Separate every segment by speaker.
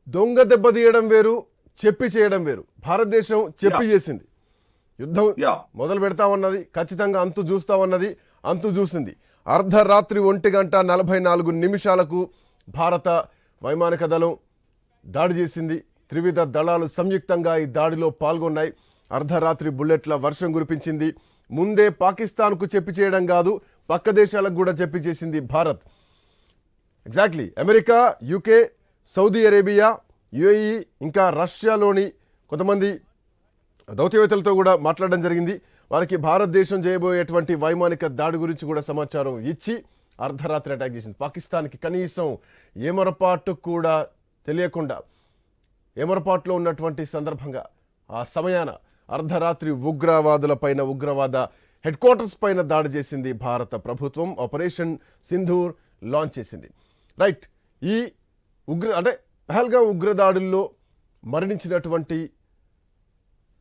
Speaker 1: దొంగ దెబ్బతీయడం వేరు, చెప్పి చేయడం వేరు. భారతదేశం చెప్పి చేసింది. యుద్ధం మొదలు పెడతామన్నది, ఖచ్చితంగా అంతు చూసింది. అర్ధరాత్రి 1:44 భారత వైమానిక దళం దాడి చేసింది. త్రివిధ దళాలు సంయుక్తంగా ఈ దాడిలో పాల్గొన్నాయి. అర్ధరాత్రి బుల్లెట్ల వర్షం కురిపించింది. ముందే పాకిస్తాన్కు చెప్పి చేయడం కాదు, పక్క దేశాలకు కూడా చెప్పి చేసింది Bharat. Exactly America, UK, Saudi Arabia, UAE ఇంకా రష్యాలోని కొంతమంది దౌత్యవేత్తలతో కూడా మాట్లాడడం జరిగింది. వారికి భారతదేశం చేయబోయేటువంటి వైమానిక దాడి గురించి కూడా సమాచారం ఇచ్చి అర్ధరాత్రి అటాక్ చేసింది. పాకిస్తాన్కి కనీసం ఏమరపాటు కూడా తెలియకుండా, ఏమరపాటులో ఉన్నటువంటి సందర్భంగా ఆ సమయాన అర్ధరాత్రి ఉగ్రవాద హెడ్ క్వార్టర్స్ పైన దాడి చేసింది భారత ప్రభుత్వం. ఆపరేషన్ సింధూర్ లాంచ్ చేసింది. రైట్, ఈ పహల్గామ్ ఉగ్రదాడుల్లో మరణించినటువంటి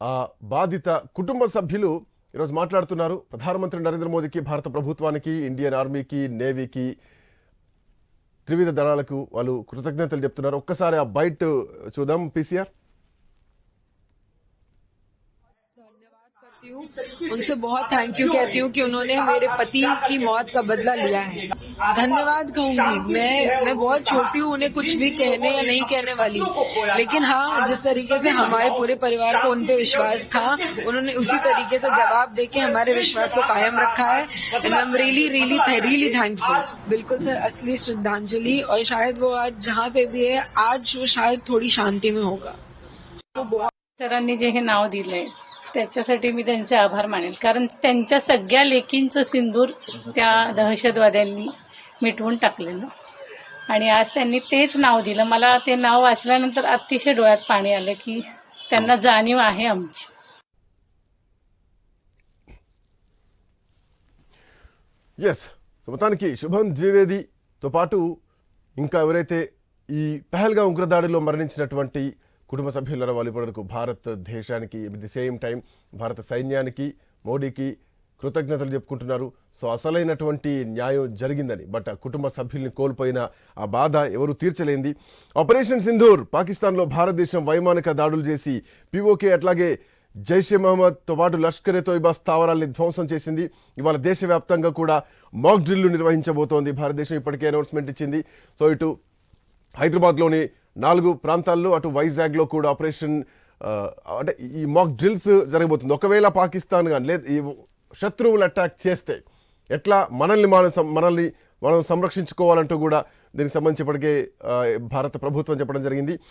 Speaker 1: ఆ బాధిత కుటుంబ సభ్యులు ఈరోజు మాట్లాడుతున్నారు. ప్రధానమంత్రి నరేంద్ర మోదీకి, భారత ప్రభుత్వానికి, ఇండియన్ ఆర్మీకి, నేవీకి, త్రివిధ దళాలకు వాళ్ళు కృతజ్ఞతలు చెప్తున్నారు. ఒక్కసారి ఆ బైట్ చూద్దాం. పీసీఆర్.
Speaker 2: उनसे बहुत थैंक यू कहती हूँ कि उन्होंने मेरे पति की मौत का बदला लिया है. धन्यवाद कहूंगी. मैं बहुत छोटी हूँ, उन्हें कुछ भी कहने या नहीं कहने वाली, लेकिन हाँ, जिस तरीके से हमारे पूरे परिवार को उन पे विश्वास था, उन्होंने उसी तरीके से जवाब देके हमारे विश्वास को कायम रखा है. And I am really thankful. बिल्कुल सर, असली श्रद्धांजलि. और शायद वो आज जहाँ पे भी है, आज वो शायद थोडी शांती में होगा.
Speaker 3: सरांनी जे हे नाव दिलंय त्याच्यासाठी मी त्यांचे आभार मानेल, कारण त्यांच्या सगळ्या लेकींचं सिंदूर त्या दहशतवाद्यांनी मिटवून टाकलेलं आणि आज त्यांनी तेच नाव दिलं. मला ते नाव वाचल्यानंतर अतिशय डोळ्यात पाणी आलं की त्यांना जाणीव आहे आमची.
Speaker 1: ఎస్, మొత్తానికి శుభం ద్వివేదితో పాటు ఇంకా ఎవరైతే ఈ పహల్గామ్ ఉగ్రదాడిలో మరణించినటువంటి కుటుంబ సభ్యుల వాళ్ళు ఇప్పటివరకు భారతదేశానికి, ఎట్ ది సేమ్ టైం భారత సైన్యానికి, మోడీకి కృతజ్ఞతలు చెప్పుకుంటున్నారు. సో అసలైనటువంటి న్యాయం జరిగిందని, బట్ ఆ కుటుంబ సభ్యుల్ని కోల్పోయిన ఆ బాధ ఎవరు తీర్చలేంది. ఆపరేషన్ సింధూర్, పాకిస్తాన్లో భారతదేశం వైమానిక దాడులు చేసి పీఓకే అట్లాగే జైషే మహమ్మద్తో పాటు లష్కరే తోయిబా స్థావరాల్ని ధ్వంసం చేసింది. ఇవాళ దేశవ్యాప్తంగా కూడా మాక్ డ్రిల్లు నిర్వహించబోతోంది భారతదేశం. ఇప్పటికే అనౌన్స్మెంట్ ఇచ్చింది. సో ఇటు హైదరాబాద్లోని 4 ప్రాంతాల్లో, అటు వైజాగ్లో కూడా ఆపరేషన్ ఈ మాక్ డ్రిల్స్ జరగబోతుంది. ఒకవేళ పాకిస్తాన్ కానీ లేదు ఈ శత్రువులు అటాక్ చేస్తే ఎట్లా మనల్ని మనం సంరక్షించుకోవాలంటూ కూడా దీనికి సంబంధించి ఇప్పటికే భారత ప్రభుత్వం చెప్పడం జరిగింది.